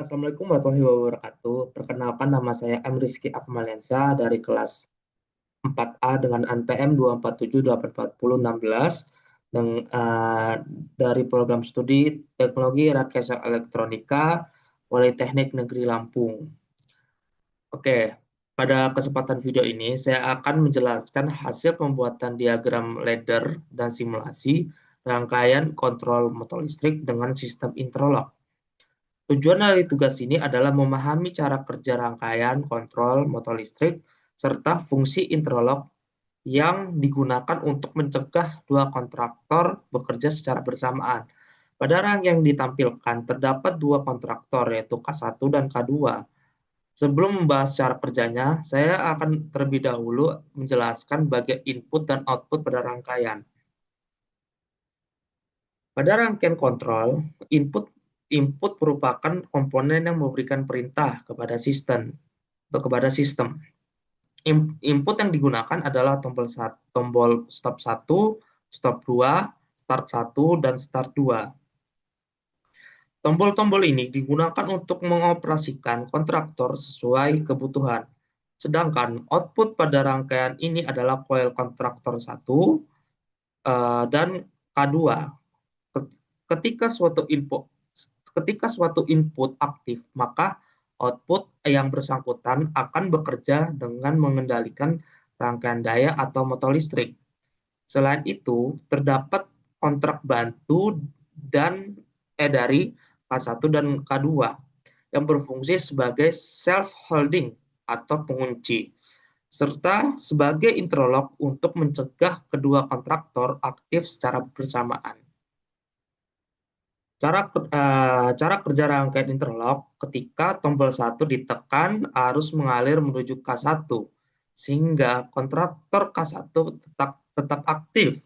Assalamualaikum warahmatullahi wabarakatuh. Perkenalkan, nama saya M. Rizky Akmaliansyah dari kelas 4A dengan NPM 2478416 dan dari program studi Teknologi Rekayasa Elektronika Politeknik Negeri Lampung. Oke, pada kesempatan video ini saya akan menjelaskan hasil pembuatan diagram ladder dan simulasi rangkaian kontrol motor listrik dengan sistem interlock. Tujuan dari tugas ini adalah memahami cara kerja rangkaian kontrol motor listrik serta fungsi interlock yang digunakan untuk mencegah dua kontraktor bekerja secara bersamaan. Pada rangkaian yang ditampilkan terdapat dua kontraktor yaitu K1 dan K2. Sebelum membahas cara kerjanya, saya akan terlebih dahulu menjelaskan bagian input dan output pada rangkaian. Pada rangkaian kontrol, input input merupakan komponen yang memberikan perintah kepada sistem. Input yang digunakan adalah tombol stop 1, stop 2, start 1, dan start 2. Tombol-tombol ini digunakan untuk mengoperasikan kontraktor sesuai kebutuhan. Sedangkan output pada rangkaian ini adalah koil kontraktor 1 dan K2. Ketika suatu input aktif, maka output yang bersangkutan akan bekerja dengan mengendalikan rangkaian daya atau motor listrik. Selain itu, terdapat kontrak bantu dari K1 dan K2 yang berfungsi sebagai self-holding atau pengunci, serta sebagai interlock untuk mencegah kedua kontraktor aktif secara bersamaan. Cara kerja rangkaian interlock: ketika tombol 1 ditekan, arus mengalir menuju K1 sehingga kontraktor K1 tetap aktif.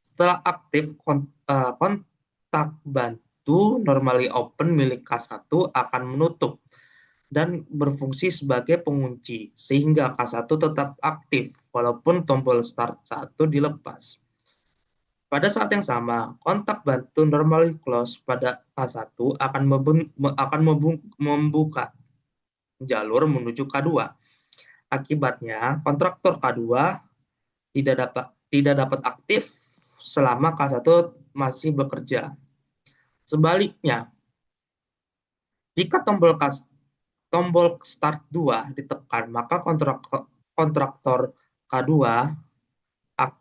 Setelah aktif, kontak bantu normally open milik K1 akan menutup dan berfungsi sebagai pengunci sehingga K1 tetap aktif walaupun tombol start 1 dilepas. Pada saat yang sama, kontak bantu normally close pada K1 akan membuka jalur menuju K2. Akibatnya, kontraktor K2 tidak dapat aktif selama K1 masih bekerja. Sebaliknya, jika tombol start 2 ditekan, maka kontraktor K2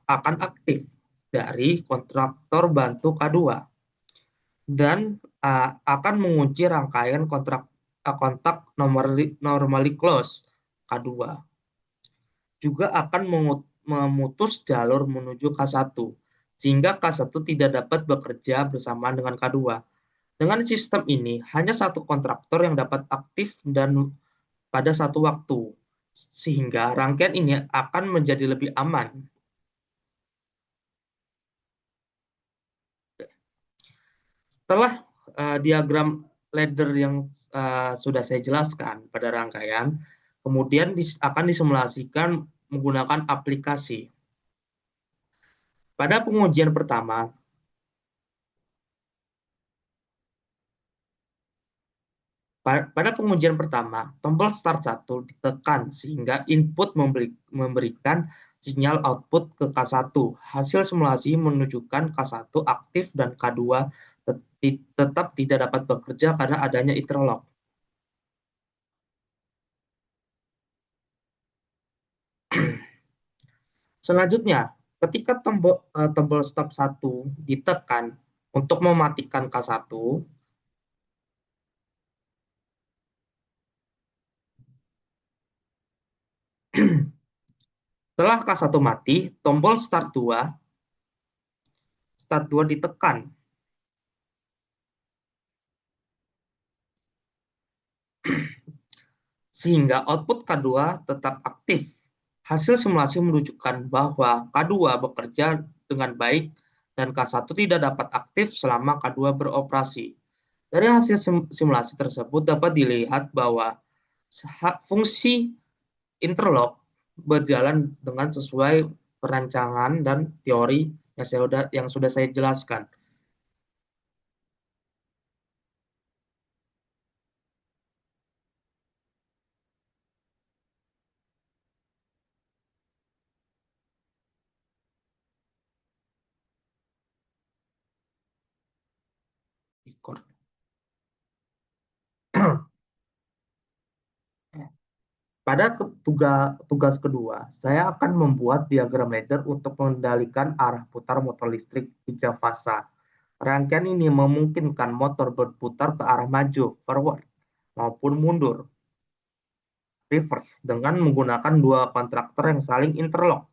akan aktif dari kontraktor bantu K2 dan akan mengunci rangkaian kontak normally close K2. Juga akan memutus jalur menuju K1 sehingga K1 tidak dapat bekerja bersamaan dengan K2. Dengan sistem ini, hanya satu kontraktor yang dapat aktif dan pada satu waktu, sehingga rangkaian ini akan menjadi lebih aman. Setelah diagram ladder yang sudah saya jelaskan pada rangkaian, kemudian akan disimulasikan menggunakan aplikasi. Pada pengujian pertama, tombol start 1 ditekan sehingga input memberikan sinyal output ke K1. Hasil simulasi menunjukkan K1 aktif dan K2 tetap tidak dapat bekerja karena adanya interlock. Selanjutnya, ketika tombol stop 1 ditekan untuk mematikan K1, setelah K1 mati, tombol start 2 ditekan. Sehingga output K2 tetap aktif. Hasil simulasi menunjukkan bahwa K2 bekerja dengan baik dan K1 tidak dapat aktif selama K2 beroperasi. Dari hasil simulasi tersebut dapat dilihat bahwa fungsi interlock berjalan dengan sesuai perancangan dan teori yang sudah saya jelaskan. Pada tugas kedua, saya akan membuat diagram ladder untuk mengendalikan arah putar motor listrik 3 fasa. Rangkaian ini memungkinkan motor berputar ke arah maju, forward, maupun mundur, reverse, dengan menggunakan dua kontraktor yang saling interlock.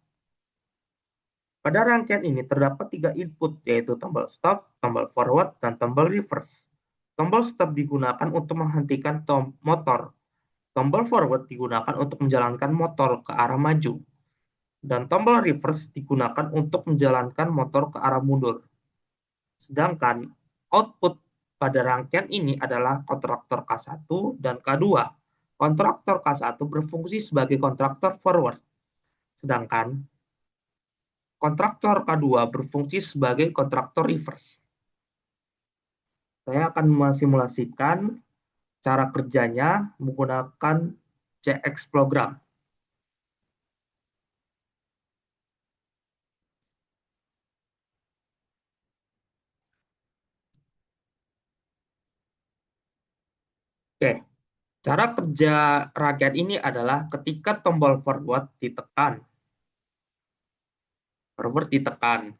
Pada rangkaian ini terdapat 3 input, yaitu tombol stop, tombol forward, dan tombol reverse. Tombol stop digunakan untuk menghentikan motor. Tombol forward digunakan untuk menjalankan motor ke arah maju. Dan tombol reverse digunakan untuk menjalankan motor ke arah mundur. Sedangkan output pada rangkaian ini adalah kontraktor K1 dan K2. Kontraktor K1 berfungsi sebagai kontraktor forward, sedangkan kontraktor K2 berfungsi sebagai kontraktor reverse. Saya akan mensimulasikan cara kerjanya menggunakan CX program. Oke, cara kerja rangkaian ini adalah ketika tombol forward ditekan. Forward ditekan.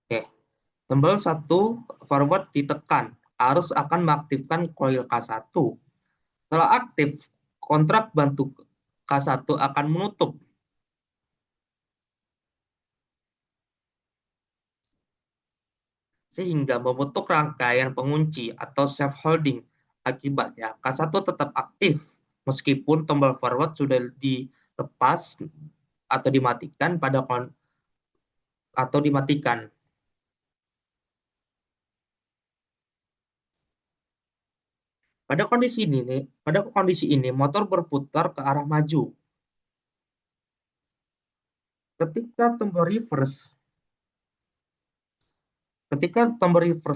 Oke, tombol 1 forward ditekan. Arus akan mengaktifkan coil K1. Setelah aktif, kontrak bantu K1 akan menutup. Sehingga membentuk rangkaian pengunci atau self-holding. Akibatnya, K1 tetap aktif meskipun tombol forward sudah dilepas atau dimatikan atau dimatikan. Pada kondisi ini motor berputar ke arah maju. Ketika tombol reverse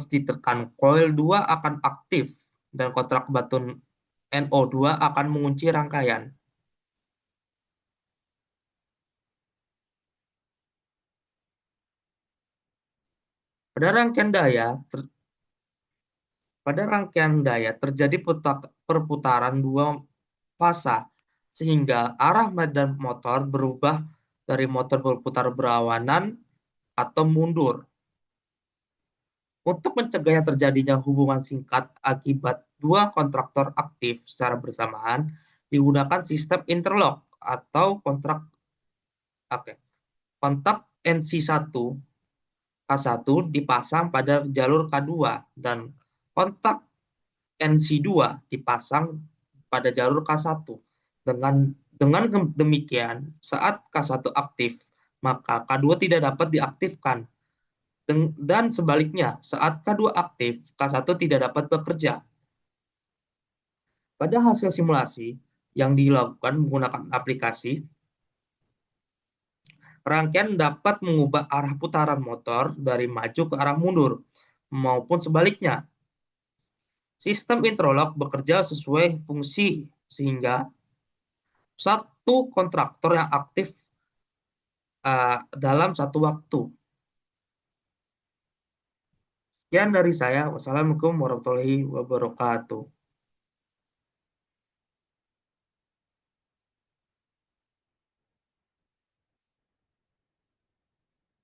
ditekan, coil 2 akan aktif dan kontrak batu NO2 akan mengunci rangkaian. Pada rangkaian daya terjadi perputaran 2 fasa, sehingga arah medan motor berubah dari motor berputar berlawanan atau mundur. Untuk mencegah terjadinya hubungan singkat akibat dua kontraktor aktif secara bersamaan, digunakan sistem interlock atau kontak NC1 K1 dipasang pada jalur K2 dan kontak NC2 dipasang pada jalur K1. Dengan demikian, saat K1 aktif, maka K2 tidak dapat diaktifkan. Dan sebaliknya, saat K2 aktif, K1 tidak dapat bekerja. Pada hasil simulasi yang dilakukan menggunakan aplikasi, rangkaian dapat mengubah arah putaran motor dari maju ke arah mundur, maupun sebaliknya. Sistem interlock bekerja sesuai fungsi, sehingga satu kontraktor yang aktif dalam satu waktu. Sekian dari saya. Wassalamualaikum warahmatullahi wabarakatuh.